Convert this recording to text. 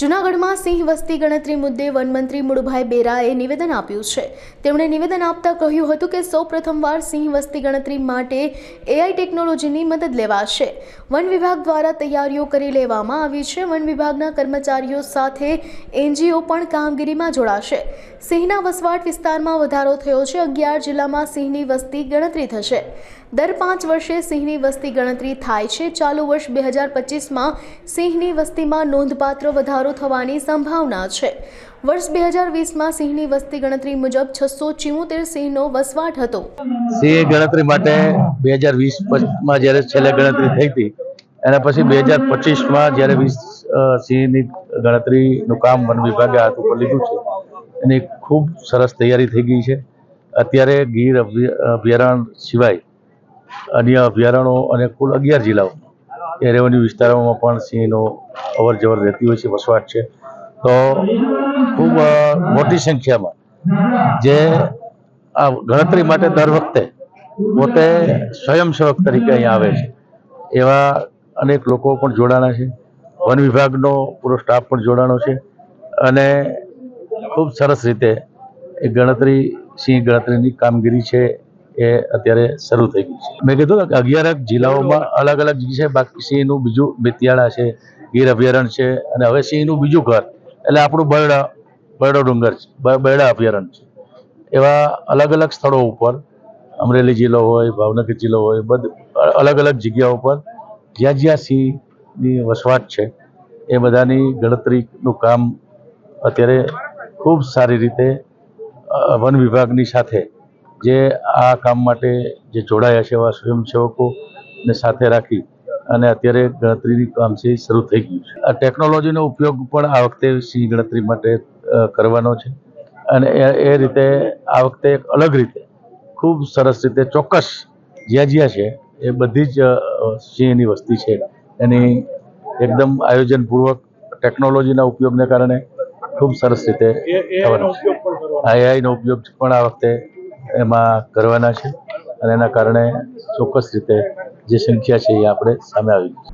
જૂનાગઢમાં સિંહ વસ્તી ગણતરી મુદ્દે વનમંત્રી મુળુભાઈ બેરાએ નિવેદન આપ્યું છે। તેમણે નિવેદન આપતા કહ્યું હતું કે સૌ પ્રથમવાર સિંહ વસ્તી ગણતરી માટે એઆઈ ટેકનોલોજીની મદદ લેવાશે। વન વિભાગ દ્વારા તૈયારીઓ કરી લેવામાં આવી છે। વન વિભાગના કર્મચારીઓ સાથે એનજીઓ પણ કામગીરીમાં જોડાશે। સિંહના વસવાટ વિસ્તારમાં વધારો થયો છે। 11 જિલ્લામાં સિંહની વસ્તી ગણતરી થશે। દર 5 વર્ષે સિંહની વસ્તી ગણતરી થાય છે। ચાલુ વર્ષ 2025માં સિંહની વસ્તીમાં નોંધપાત્ર વધારો થવાની સંભાવના છે। વર્ષ 2020માં સિંહની વસ્તી ગણતરી મુજબ 674 સિંહનો વસવાટ હતો। સિંહ ગણતરી માટે 2020માં જ્યારે છેલ્લે ગણતરી થઈ હતી એના પછી 2025માં જ્યારે સિંહની ગણતરીનું કામ વન વિભાગે હાથ ઉપર લીધું છે એની ખૂબ સરસ તૈયારી થઈ ગઈ છે। અત્યારે ગીર અભયારણ્ય સિવાય અન્ય અભયારણ્યો અને કુલ 11 જિલ્લાઓ એ રેવન્યુ વિસ્તારોમાં પણ સિંહનો અવર જવર રહેતી હોય છે, વસવાટ છે। તો ખૂબ મોટી સંખ્યામાં જે આ ગણતરી માટે દર વખતે પોતે સ્વયંસેવક તરીકે અહીંયા આવે છે એવા અનેક લોકો પણ જોડાણા છે। વન વિભાગનો પૂરો સ્ટાફ પણ જોડાણો છે અને ખૂબ સરસ રીતે એ ગણતરી સિંહ ગણતરીની કામગીરી છે એ અત્યારે શરૂ થઈ ગઈ છે। મેં કીધું કે 11 જિલ્લાઓમાં અલગ અલગ છે। બાકી સિંહનું બીજું બેતિયાળા છે, ગીર અભયારણ્ય છે અને હવે સિંહનું બીજું ઘર એટલે આપણું બરડો ડુંગર છે, બરડા અભયારણ્ય છે। એવા અલગ અલગ સ્થળો ઉપર અમરેલી જિલ્લો હોય, ભાવનગર જિલ્લો હોય, અલગ અલગ જગ્યાઓ પર જ્યાં જ્યાં સિંહની વસવાટ છે એ બધાની ગણતરીનું કામ અત્યારે ખૂબ સારી રીતે વન વિભાગની સાથે જે આ કામ માટે જે જોડાયા છે એવા સ્વયંસેવકોને સાથે રાખી અને અત્યારે ગણતરીની કામ છે શરૂ થઈ ગયું છે। આ ટેકનોલોજીનો ઉપયોગ પણ આ વખતે સિંહ ગણતરી માટે કરવાનો છે અને એ રીતે આ વખતે એક અલગ રીતે ખૂબ સરસ રીતે ચોક્કસ જ્યાં જ્યાં છે એ બધી જ સિંહની વસ્તી છે એની એકદમ આયોજનપૂર્વક ટેકનોલોજીના ઉપયોગને કારણે ખૂબ સરસ રીતે થવાનો છે। એઆઈનો ઉપયોગ પણ આ વખતે એમાં કરવાના છે અને એના કારણે ચોક્કસ રીતે જે સંખ્યા છે એ આપણે સામે આવી છે।